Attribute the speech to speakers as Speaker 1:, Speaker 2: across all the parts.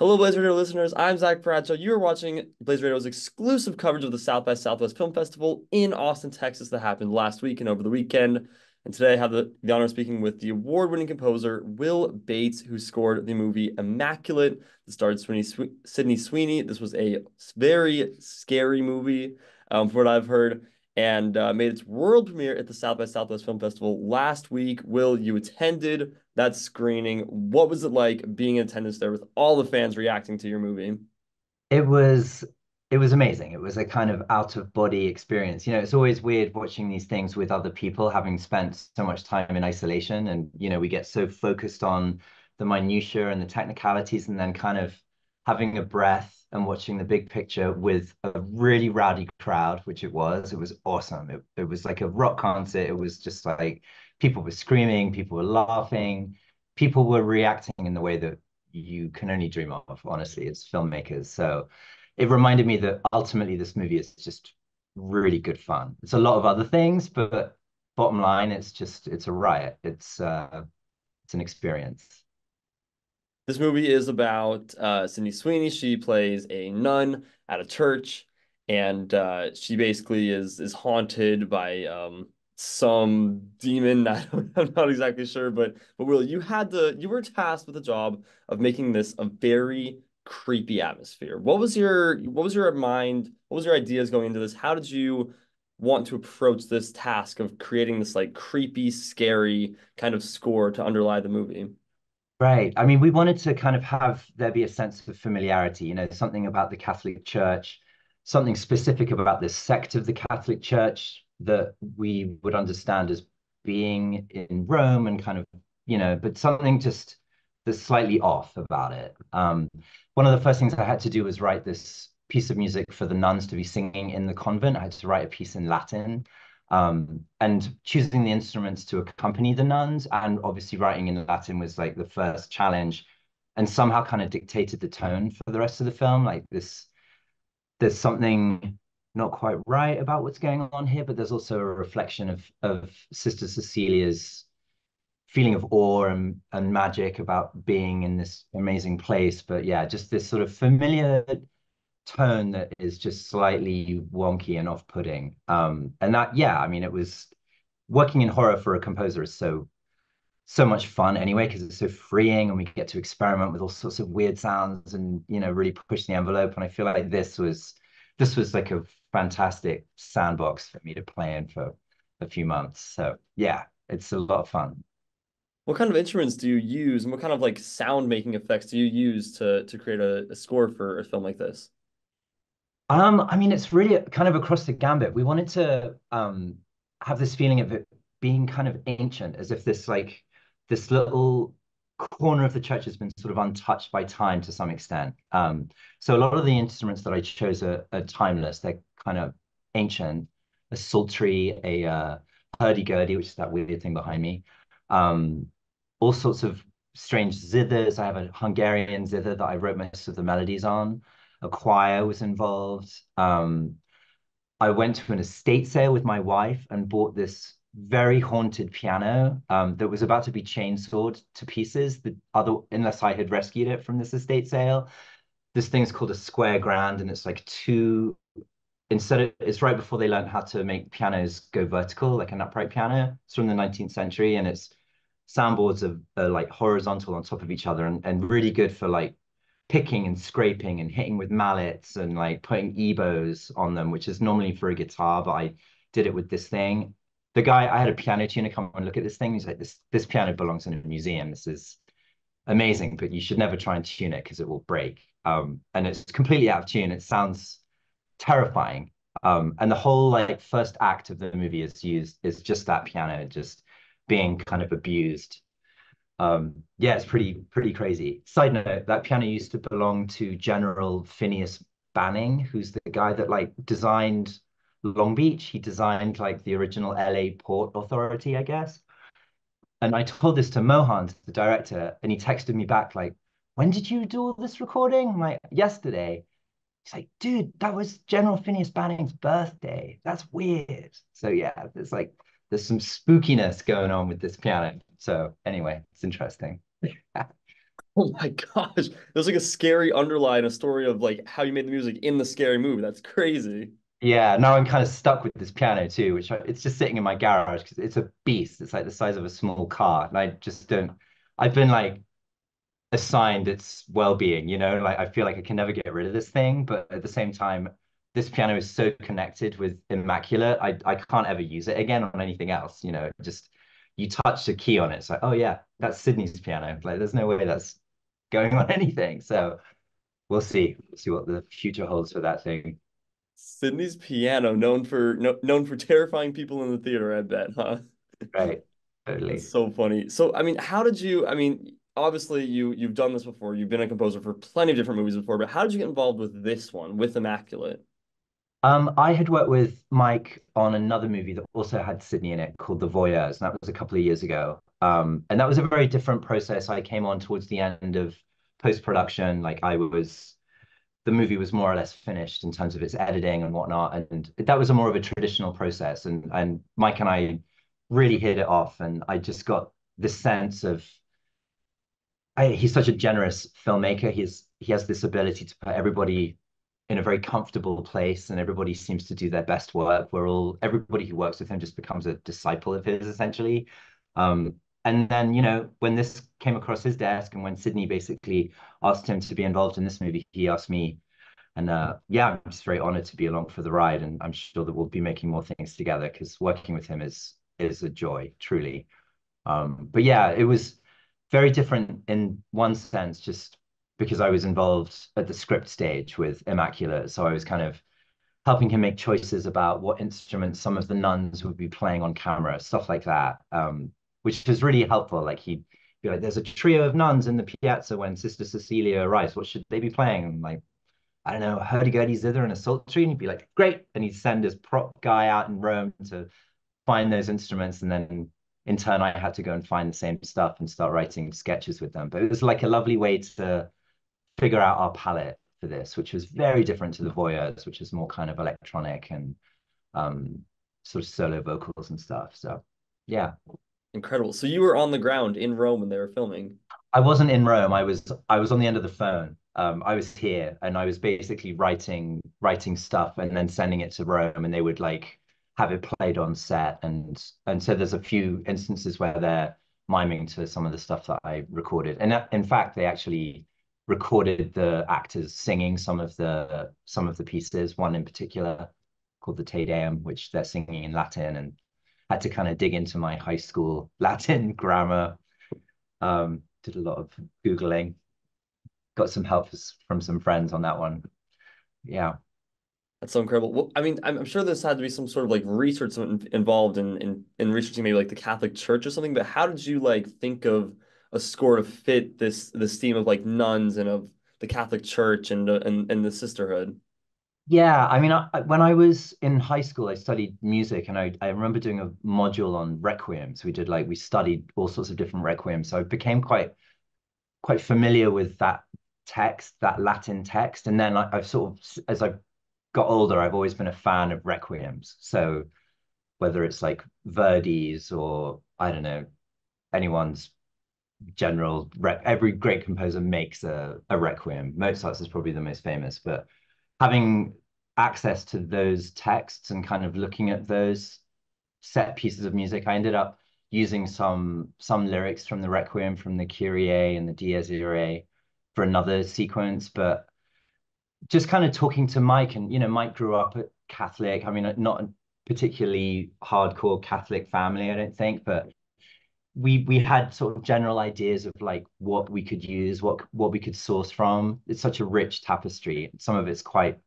Speaker 1: Hello, Blaze Radio listeners. I'm Zach Bradshaw. You are watching Blaze Radio's exclusive coverage of the South by Southwest Film Festival in Austin, Texas, that happened last week and over the weekend. And today I have the honor of speaking with the award-winning composer Will Bates, who scored the movie Immaculate that starred Sydney Sweeney. This was a very scary movie, from what I've heard, and made its world premiere at the South by Southwest Film Festival last week. Will, you attended that screening. What was it like being in attendance there with all the fans reacting to your movie?
Speaker 2: It was it was amazing. It was a kind of out of body experience. It's always weird watching these things with other people, having spent so much time in isolation, and we get so focused on the minutiae and the technicalities, and then kind of having a breath and watching the big picture with a really rowdy crowd, which it was. It was awesome. It was like a rock concert. It was just like people were screaming, people were laughing, people were reacting in the way that you can only dream of, honestly, as filmmakers. So it reminded me that ultimately this movie is just really good fun. It's a lot of other things, but bottom line, it's a riot. It's an experience.
Speaker 1: This movie is about Sydney Sweeney. She plays a nun at a church, and she basically is haunted by some demon. I'm not exactly sure, but Will, you were tasked with the job of making this a very creepy atmosphere. What was your ideas going into this? How did you want to approach this task of creating this like creepy, scary kind of score to underlie the movie?
Speaker 2: Right. I mean, we wanted to kind of have there be a sense of familiarity, something about the Catholic Church, something specific about this sect of the Catholic Church that we would understand as being in Rome and kind of, but something just that's slightly off about it. One of the first things I had to do was write this piece of music for the nuns to be singing in the convent. I had to write a piece in Latin. And choosing the instruments to accompany the nuns and obviously writing in Latin was like the first challenge and somehow kind of dictated the tone for the rest of the film. Like there's something not quite right about what's going on here, but there's also a reflection of Sister Cecilia's feeling of awe and magic about being in this amazing place. But yeah, just this sort of familiar tone that is just slightly wonky and off-putting. And that, yeah, I mean, it was working in horror for a composer is so much fun anyway because it's so freeing and we get to experiment with all sorts of weird sounds and really push the envelope. And I feel like this was like a fantastic sandbox for me to play in for a few months. So yeah, it's a lot of fun.
Speaker 1: What kind of instruments do you use, and what kind of like sound making effects do you use to create a score for a film like this?
Speaker 2: I mean, it's really kind of across the gambit. We wanted to have this feeling of it being kind of ancient, as if this little corner of the church has been sort of untouched by time to some extent. So a lot of the instruments that I chose are timeless. They're kind of ancient, a psaltery, a hurdy-gurdy, which is that weird thing behind me. Um, all sorts of strange zithers. I have a Hungarian zither that I wrote most of the melodies on. A choir was involved. I went to an estate sale with my wife and bought this very haunted piano that was about to be chainsawed to pieces. Unless I had rescued it from this estate sale. This thing's called a square grand, and it's like it's right before they learned how to make pianos go vertical, like an upright piano. It's from the 19th century, and its soundboards are like horizontal on top of each other and really good for like picking and scraping and hitting with mallets and like putting ebows on them, which is normally for a guitar, but I did it with this thing. I had a piano tuner come and look at this thing. He's like, this piano belongs in a museum. This is amazing, but you should never try and tune it because it will break. And it's completely out of tune. It sounds terrifying. And the whole like first act of the movie is just that piano just being kind of abused. Yeah, it's pretty crazy. Side note, that piano used to belong to General Phineas Banning, who's the guy that like designed Long Beach. He designed like the original LA Port Authority, I guess. And I told this to Mohan, the director, and he texted me back like, "When did you do all this recording?" I'm like, "Yesterday." He's like, "Dude, that was General Phineas Banning's birthday. That's weird." So yeah, there's some spookiness going on with this piano. So anyway, it's interesting.
Speaker 1: Oh my gosh. There's like a scary underline, a story of like how you made the music in the scary movie. That's crazy.
Speaker 2: Yeah, now I'm kind of stuck with this piano too, it's just sitting in my garage because it's a beast. It's like the size of a small car, and I just don't. I've been like assigned its well-being, like I feel like I can never get rid of this thing, but at the same time, this piano is so connected with Immaculate, I can't ever use it again on anything else, just you touch the key on it, it's like, oh yeah, that's Sydney's piano. Like there's no way that's going on anything. So we'll see what the future holds for that thing.
Speaker 1: Sydney's piano, known for no, known for terrifying people in the theater, I bet, huh?
Speaker 2: Right.
Speaker 1: That's
Speaker 2: Totally.
Speaker 1: so funny. So, I mean, how did you, I mean, obviously you've done this before. You've been a composer for plenty of different movies before, but how did you get involved with this one, with Immaculate?
Speaker 2: I had worked with Mike on another movie that also had Sydney in it called The Voyeurs, and that was a couple of years ago. And that was a very different process. I came on towards the end of post-production. The movie was more or less finished in terms of its editing and whatnot. And that was a more of a traditional process. And Mike and I really hit it off. And I just got this sense of he's such a generous filmmaker. He has this ability to put everybody in a very comfortable place, and everybody seems to do their best work. Everybody who works with him just becomes a disciple of his, essentially. And then, when this came across his desk, and when Sydney basically asked him to be involved in this movie, he asked me, and yeah, I'm just very honored to be along for the ride, and I'm sure that we'll be making more things together because working with him is a joy, truly. But yeah, it was very different in one sense, just because I was involved at the script stage with Immaculate. So I was kind of helping him make choices about what instruments some of the nuns would be playing on camera, stuff like that, which was really helpful. Like he'd be like, there's a trio of nuns in the piazza when Sister Cecilia arrives. What should they be playing? I'm like, I don't know, hurdy-gurdy zither and a psaltery. And he'd be like, great. And he'd send his prop guy out in Rome to find those instruments, and then in turn I had to go and find the same stuff and start writing sketches with them. But it was like a lovely way to figure out our palette for this, which was very different to the Voyeurs, which is more kind of electronic and um, sort of solo vocals and stuff. So yeah,
Speaker 1: Incredible. So you were on the ground in Rome when they were filming.
Speaker 2: I wasn't in Rome. I was on the end of the phone. I was here, and I was basically writing stuff and then sending it to Rome, and they would like have it played on set. And so there's a few instances where they're miming to some of the stuff that I recorded. And in fact, they actually recorded the actors singing some of the pieces. One in particular called the Te Deum, which they're singing in Latin, and had to kind of dig into my high school Latin grammar. Did a lot of Googling, got some help from some friends on that one. Yeah.
Speaker 1: That's so incredible. Well, I mean, I'm sure this had to be some sort of like research involved in researching maybe like the Catholic Church or something. But how did you like think of a score to fit this theme of like nuns and of the Catholic Church and the sisterhood?
Speaker 2: Yeah, I mean, when I was in high school, I studied music, and I remember doing a module on requiems. We studied all sorts of different requiems. So I became quite familiar with that text, that Latin text. And then I've sort of, as I've got older, I've always been a fan of requiems. So whether it's like Verdi's or I don't know, anyone's every great composer makes a requiem. Mozart's is probably the most famous, but having access to those texts and kind of looking at those set pieces of music, I ended up using some lyrics from the requiem, from the Kyrie and the Dies Irae for another sequence. But just kind of talking to Mike, and Mike grew up Catholic. I mean, not a particularly hardcore Catholic family, I don't think, but we had sort of general ideas of like what we could use, what we could source from. It's such a rich tapestry. Some of it's quite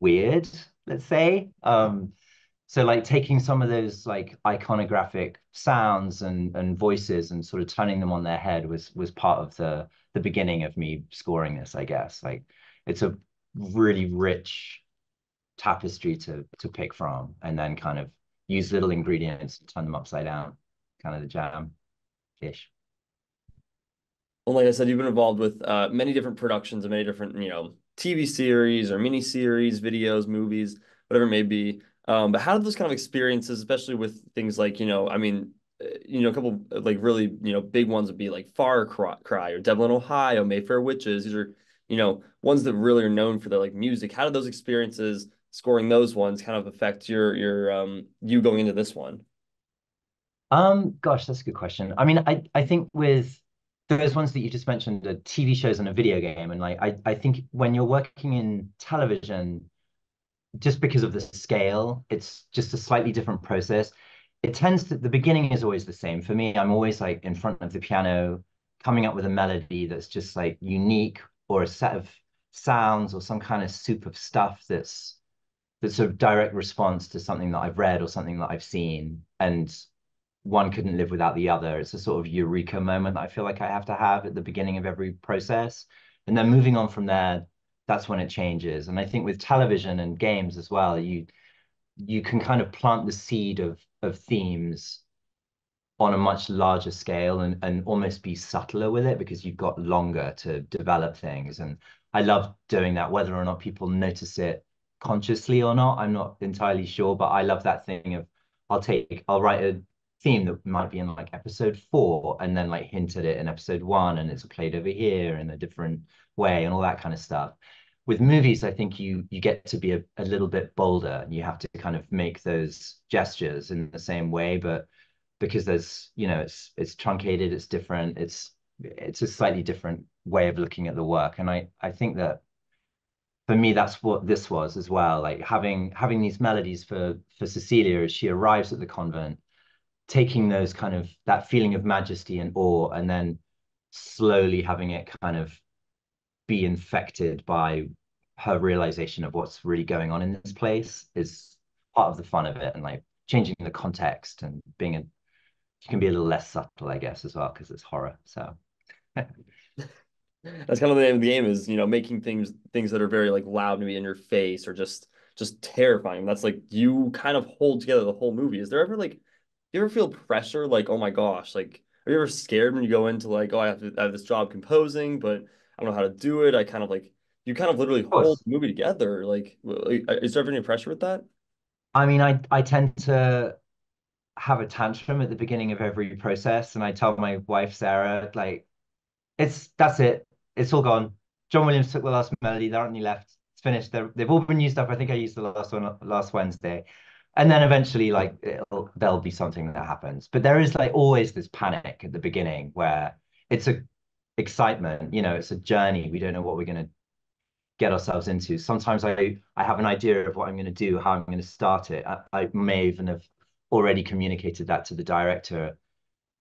Speaker 2: weird, let's say. So like taking some of those like iconographic sounds and voices and sort of turning them on their head was part of the beginning of me scoring this, I guess. Like it's a really rich tapestry to pick from, and then kind of use little ingredients and turn them upside down, kind of the jam ish.
Speaker 1: Well, like I said, you've been involved with many different productions and many different, TV series or mini series, videos, movies, whatever it may be. But how did those kind of experiences, especially with things like, I mean, a couple like really, big ones would be like Far Cry or Devil in Ohio, Mayfair Witches. These are, ones that really are known for their like music. How did those experiences scoring those ones kind of affect your you going into this one?
Speaker 2: Gosh, that's a good question. I mean, I think with those ones that you just mentioned, the TV shows and a video game, and like I think when you're working in television, just because of the scale, it's just a slightly different process. It tends to, the beginning is always the same. For me, I'm always like in front of the piano, coming up with a melody that's just like unique or a set of sounds or some kind of soup of stuff that's a direct response to something that I've read or something that I've seen. And one couldn't live without the other. It's a sort of eureka moment that I feel like I have to have at the beginning of every process. And then moving on from there, that's when it changes. And I think with television and games as well, you can kind of plant the seed of themes on a much larger scale and almost be subtler with it because you've got longer to develop things. And I love doing that, whether or not people notice it consciously or not. I'm not entirely sure, but I love that thing of I'll write a theme that might be in like episode 4 and then like hint at it in episode 1 and it's played over here in a different way and all that kind of stuff. With movies, I think you get to be a little bit bolder and you have to kind of make those gestures in the same way, but because there's, it's truncated, it's different, it's a slightly different way of looking at the work. And I think that for me, that's what this was as well. Like having these melodies for Cecilia as she arrives at the convent, taking those kind of that feeling of majesty and awe, and then slowly having it kind of be infected by her realization of what's really going on in this place is part of the fun of it, and like changing the context and being a you can be a little less subtle, I guess, as well, because it's horror. So
Speaker 1: That's kind of the name of the game is, making things that are very like loud, maybe in your face or just terrifying. That's like you kind of hold together the whole movie. Is there ever like, do you ever feel pressure? Like, oh my gosh, like, are you ever scared when you go into like, oh, I have this job composing, but I don't know how to do it. I kind of like, you kind of literally
Speaker 2: of
Speaker 1: hold
Speaker 2: course,
Speaker 1: the movie together. Like, is there ever any pressure with that?
Speaker 2: I mean, I tend to have a tantrum at the beginning of every process, and I tell my wife Sarah, like, that's it, it's all gone. John Williams took the last melody. There aren't any left. It's finished. They've all been used up. I think I used the last one last Wednesday, and then eventually, like, there'll be something that happens. But there is like always this panic at the beginning where it's a excitement. It's a journey. We don't know what we're going to get ourselves into. Sometimes I have an idea of what I'm going to do, how I'm going to start it. I may even have already communicated that to the director.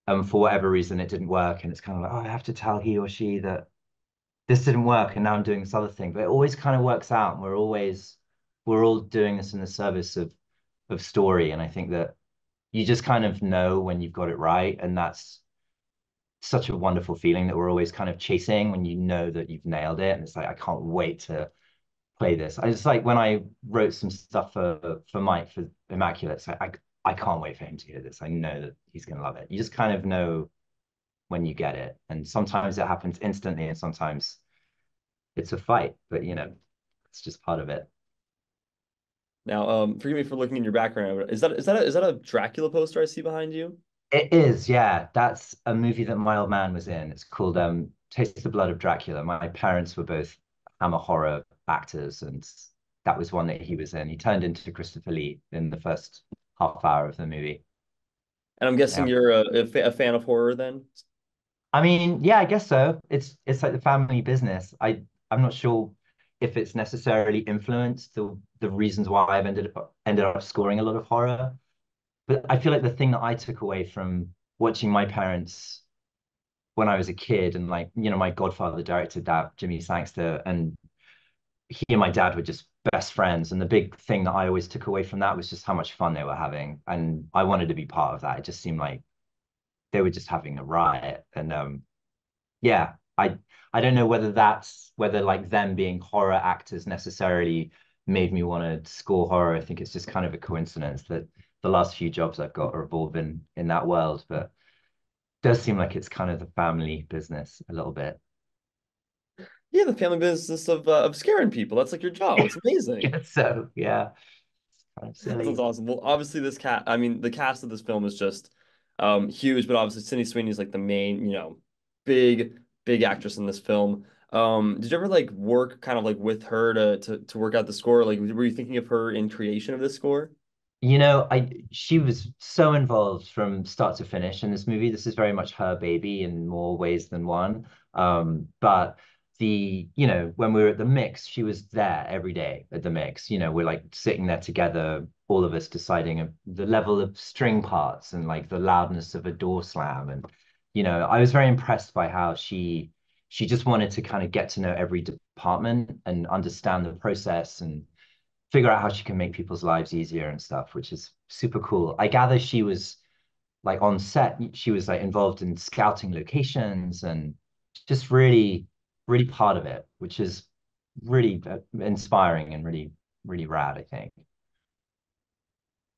Speaker 2: For whatever reason, it didn't work, and it's kind of like, oh, I have to tell he or she that this didn't work, and now I'm doing this other thing. But it always kind of works out, and we're all doing this in the service of story. And I think that you just kind of know when you've got it right, and that's such a wonderful feeling that we're always kind of chasing when you know that you've nailed it. And it's like, I can't wait to play this. I just like when I wrote some stuff for Mike for Immaculate. So I can't wait for him to hear this. I know that he's gonna love it. You just kind of know when you get it, and sometimes it happens instantly, and sometimes it's a fight. But it's just part of it.
Speaker 1: Now, forgive me for looking in your background. Is that a Dracula poster I see behind you?
Speaker 2: It is, yeah. That's a movie that my old man was in. It's called Taste the Blood of Dracula. My parents were both Hammer horror actors, and that was one that he was in. He turned into Christopher Lee in the first half hour of the movie.
Speaker 1: And I'm guessing
Speaker 2: Yeah.
Speaker 1: you're a fan of horror then?
Speaker 2: I mean, yeah, I guess so. It's like the family business. I'm not sure if it's necessarily influenced the reasons why I've ended up scoring a lot of horror. But I feel like the thing that I took away from watching my parents when I was a kid, and like, my godfather directed that, Jimmy Sangster, and he and my dad were just best friends. And the big thing that I always took away from that was just how much fun they were having. And I wanted to be part of that. It just seemed like they were just having a riot. And yeah, I don't know whether like them being horror actors necessarily made me want to score horror. I think it's just kind of a coincidence that the last few jobs I've got are all in that world, but it does seem like it's kind of the family business a little bit.
Speaker 1: Yeah, the family business of scaring people. That's like your job. It's amazing.
Speaker 2: Guess so, yeah. It's kind of
Speaker 1: That sounds
Speaker 2: silly.
Speaker 1: awesome. Well, obviously I mean, the cast of this film is just, Huge, but obviously Sydney Sweeney is like the main, big actress in this film. Did you ever like work kind of like with her to work out the score? Like, were you thinking of her in creation of this score?
Speaker 2: She was so involved from start to finish in this movie. This is very much her baby in more ways than one. But when we were at the mix, she was there every day at the mix. We're like sitting there together, all of us deciding the level of string parts and like the loudness of a door slam. And, I was very impressed by how she just wanted to kind of get to know every department and understand the process and figure out how she can make people's lives easier and stuff, which is super cool. I gather she was like on set, she was like involved in scouting locations and just really, really part of it, which is really inspiring and really, really rad, I think.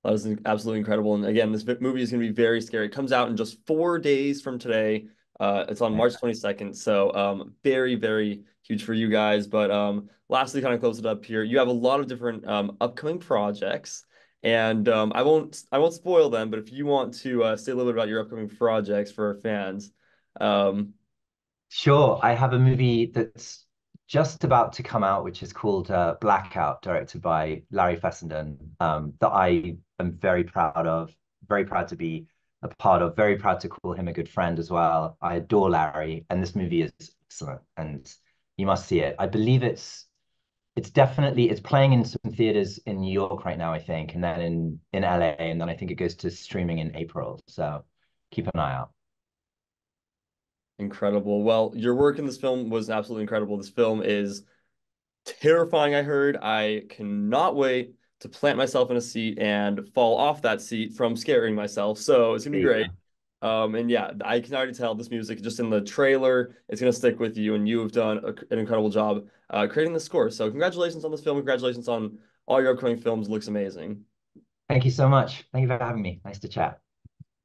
Speaker 1: That was absolutely incredible. And again, this movie is going to be very scary. It comes out in just 4 days from today. It's on March 22nd. So very, very huge for you guys. But lastly, kind of close it up here. You have a lot of different upcoming projects. And I won't spoil them, but if you want to say a little bit about your upcoming projects for our fans. um,
Speaker 2: Sure, I have a movie that's just about to come out, which is called Blackout, directed by Larry Fessenden, that I am very proud of, very proud to be a part of, very proud to call him a good friend as well. I adore Larry, and this movie is excellent, and you must see it. I believe it's playing in some theaters in New York right now, I think, and then in LA, and then I think it goes to streaming in April. So keep an eye out.
Speaker 1: Incredible. Well, your work in this film was absolutely incredible. This film is terrifying, I heard. I cannot wait to plant myself in a seat and fall off that seat from scaring myself. So it's gonna be
Speaker 2: There you
Speaker 1: great.
Speaker 2: go.
Speaker 1: And yeah, I can already tell this music just in the trailer, it's gonna stick with you, and you have done an incredible job creating the score. So congratulations on this film. Congratulations on all your upcoming films. It looks amazing.
Speaker 2: Thank you so much. Thank you for having me. Nice to chat.